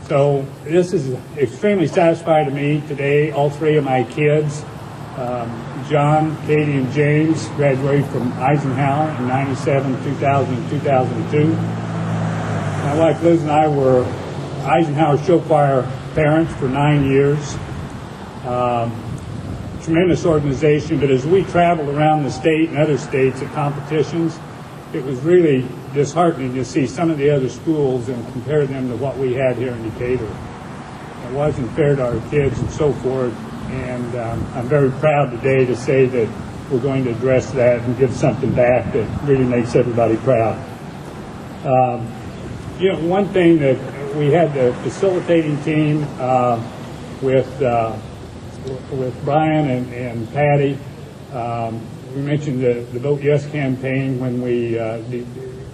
So this is extremely satisfying to me today. All three of my kids, John, Katie, and James, graduated from Eisenhower in 97, 2000, and 2002. My wife Liz and I were Eisenhower show choir parents for 9 years. Tremendous organization, but as we traveled around the state and other states at competitions, it was really disheartening to see some of the other schools and compare them to what we had here in Decatur. It wasn't fair to our kids and so forth, and I'm very proud today to say that we're going to address that and give something back that really makes everybody proud. One thing that we had the facilitating team with Brian and Patty. We mentioned the Vote Yes campaign when we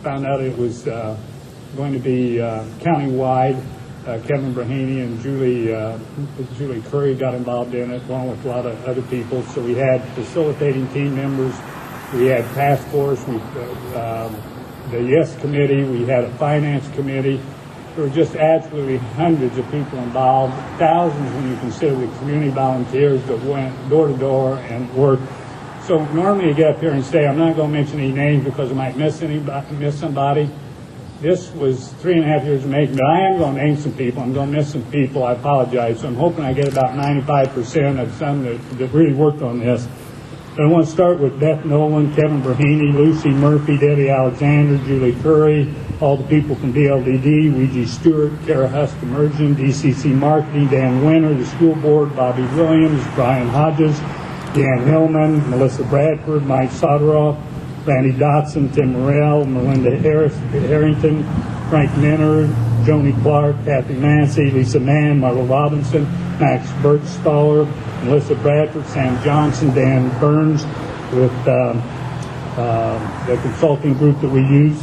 found out it was going to be county-wide. Kevin Brahaney and Julie Curry got involved in it, along with a lot of other people. So we had facilitating team members, we had task force, the Yes Committee, we had a finance committee. There were just absolutely hundreds of people involved, thousands when you consider the community volunteers that went door to door and worked. So normally you get up here and say, I'm not going to mention any names because I might miss somebody. This was 3.5 years in making, but I am going to name some people. I'm going to miss some people. I apologize. So I'm hoping I get about 95% of some that really worked on this. But I want to start with Beth Nolan, Kevin Brahaney, Lucy Murphy, Debbie Alexander, Julie Curry, all the people from DLDD, Ouija Stewart, Kara Husk Emerging, DCC Marketing, Dan Winter, the school board, Bobby Williams, Brian Hodges, Dan Hillman, Melissa Bradford, Mike Soderoff, Randy Dotson, Tim Morrell, Melinda Harrington, Frank Minner, Joni Clark, Kathy Massey, Lisa Mann, Marla Robinson, Max Bergstaller, Melissa Bradford, Sam Johnson, Dan Burns, with the consulting group that we use,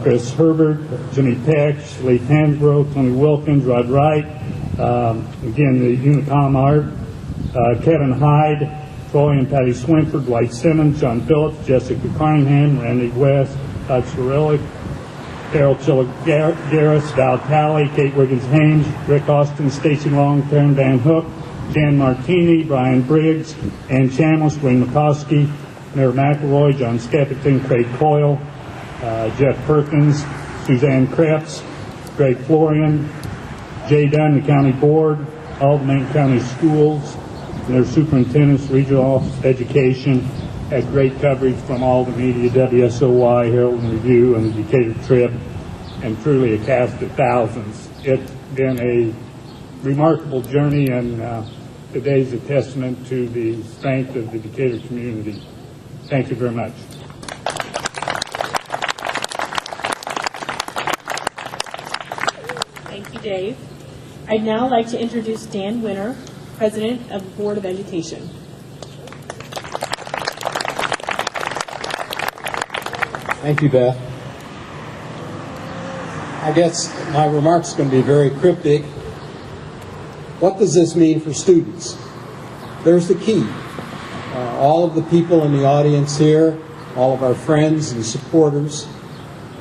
Chris Herbert, Jimmy Peck, Lee Hansbrough, Tony Wilkins, Rod Wright, again, the Unicom Art, Kevin Hyde, Troy and Patty Swinford, Dwight Simmons, John Phillips, Jessica Carningham, Randy West, Todd Sorelli, Carol Chilla-Garris, Val Talley, Kate Wiggins-Haynes, Rick Austin, Stacy Long, Karen Van Hook, Jan Martini, Brian Briggs, Ann Chambliss, Dwayne McCoskey, Mayor McElroy, John Skeffington, Craig Coyle, Jeff Perkins, Suzanne Krebs, Greg Florian, Jay Dunn, the county board, all the main county schools, and their superintendents, regional office of education, had great coverage from all the media, WSOY, Herald and Review, and the Decatur Trib, and truly a cast of thousands. It's been a remarkable journey, and today's a testament to the strength of the Decatur community. Thank you very much. Thank you, Dave. I'd now like to introduce Dan Winter, President of the Board of Education. Thank you, Beth. I guess my remarks are going to be very cryptic. What does this mean for students? There's the key. All of the people in the audience here, all of our friends and supporters,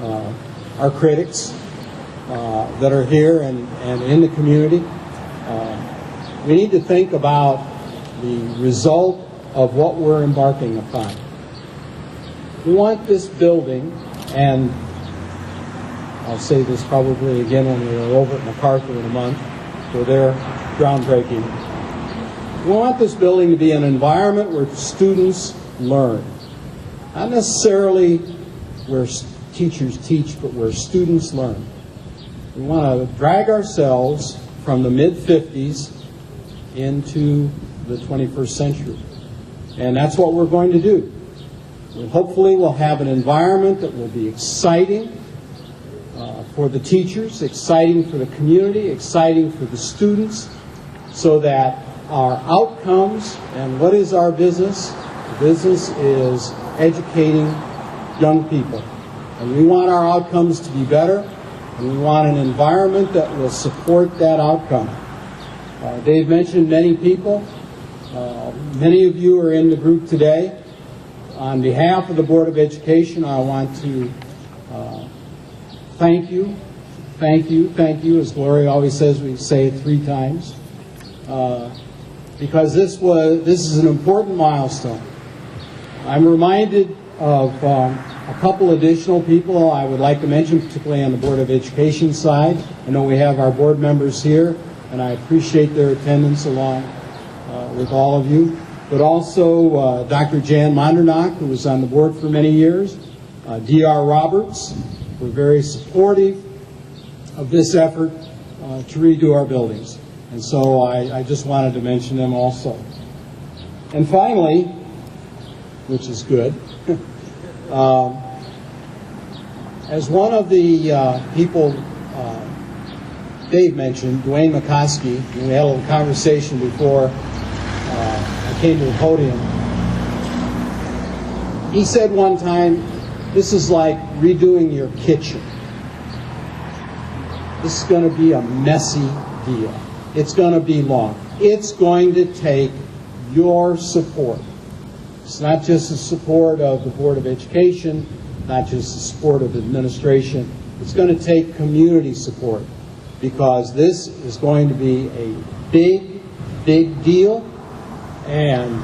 our critics that are here and in the community, we need to think about the result of what we're embarking upon. We want this building, and I'll say this probably again when we're over at MacArthur in a month for their groundbreaking. We want this building to be an environment where students learn. Not necessarily where teachers teach, but where students learn. We want to drag ourselves from the mid-50s into the 21st century. And that's what we're going to do. Hopefully we'll have an environment that will be exciting for the teachers, exciting for the community, exciting for the students, so that our outcomes, and what is our business? The business is educating young people. And we want our outcomes to be better, and we want an environment that will support that outcome. Dave mentioned many people. Many of you are in the group today. On behalf of the Board of Education, I want to thank you thank you, as Gloria always says, we say it 3 times, because this is an important milestone. I'm reminded of a couple additional people I would like to mention, particularly on the Board of Education side. I know we have our board members here, and I appreciate their attendance along with all of you. But also Dr. Jan Mondernock, who was on the board for many years, D.R. Roberts, who were very supportive of this effort to redo our buildings. And so I just wanted to mention them also. And finally, which is good, as one of the people Dave mentioned, Dwayne McCoskey, and we had a little conversation before I came to the podium. He said one time, this is like redoing your kitchen. This is going to be a messy deal. It's going to be long. It's going to take your support. It's not just the support of the Board of Education, not just the support of administration. It's going to take community support, because this is going to be a big, big deal. And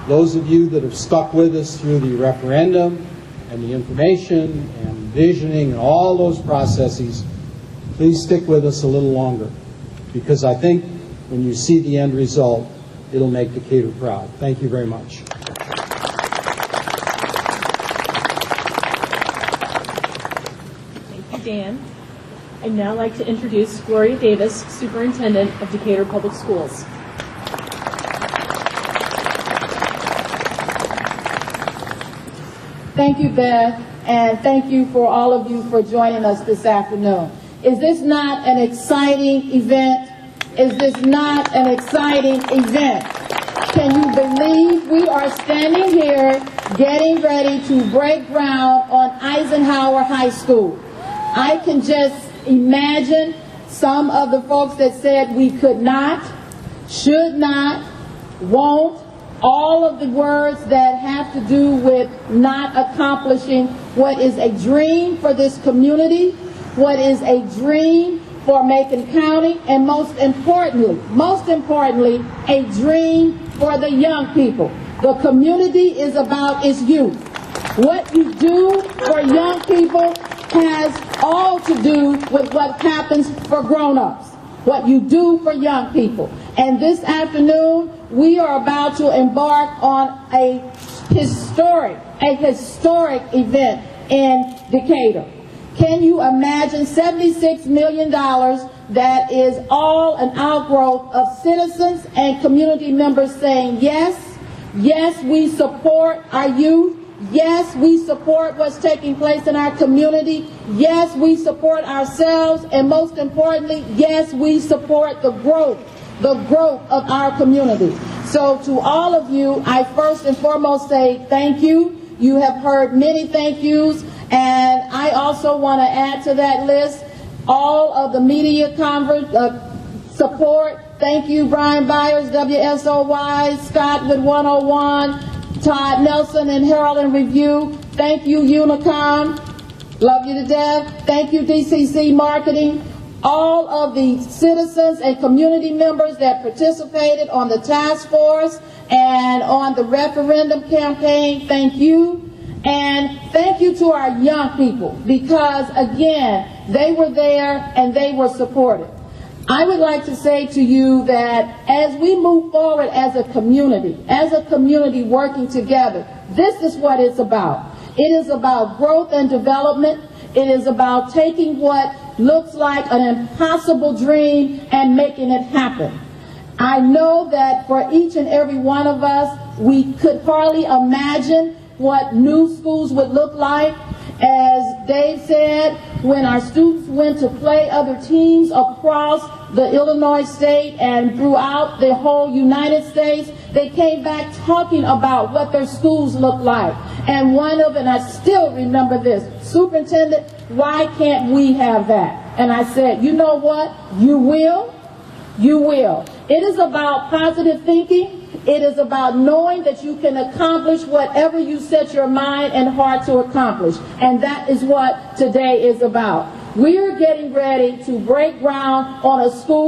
those of you that have stuck with us through the referendum and the information and visioning and all those processes, please stick with us a little longer, because I think when you see the end result, it'll make Decatur proud. Thank you very much. Thank you, Dan. I'd now like to introduce Gloria Davis, Superintendent of Decatur Public Schools. Thank you, Beth, and thank you for all of you for joining us this afternoon. Is this not an exciting event? Is this not an exciting event? Can you believe we are standing here getting ready to break ground on Eisenhower High School? I can just imagine some of the folks that said we could not, should not, won't, all of the words that have to do with not accomplishing what is a dream for this community, what is a dream for Macon County, and most importantly, a dream for the young people. The community is about its youth. What you do for young people has all to do with what happens for grown-ups. What you do for young people. And this afternoon, we are about to embark on a historic event in Decatur. Can you imagine $76 million that is all an outgrowth of citizens and community members saying, yes, yes, we support our youth. Yes, we support what's taking place in our community. Yes, we support ourselves. And most importantly, yes, we support the growth of our community. So to all of you, I first and foremost say thank you. You have heard many thank yous. And I also want to add to that list all of the media support. Thank you, Brian Byers, WSOY, Scott with 101, Todd Nelson and Herald and Review. Thank you, Unicom. Love you to death. Thank you, DCC Marketing. All of the citizens and community members that participated on the task force and on the referendum campaign, thank you. And thank you to our young people, because again, they were there and they were supported. I would like to say to you that as we move forward as a community working together, this is what it's about. It is about growth and development. It is about taking what looks like an impossible dream and making it happen. I know that for each and every one of us, we could hardly imagine what new schools would look like. As Dave said, when our students went to play other teams across the Illinois state and throughout the whole United States, they came back talking about what their schools looked like. And one of, and I still remember this, Superintendent, why can't we have that? And I said, you know what? You will. You will. It is about positive thinking. It is about knowing that you can accomplish whatever you set your mind and heart to accomplish. And that is what today is about. We are getting ready to break ground on a school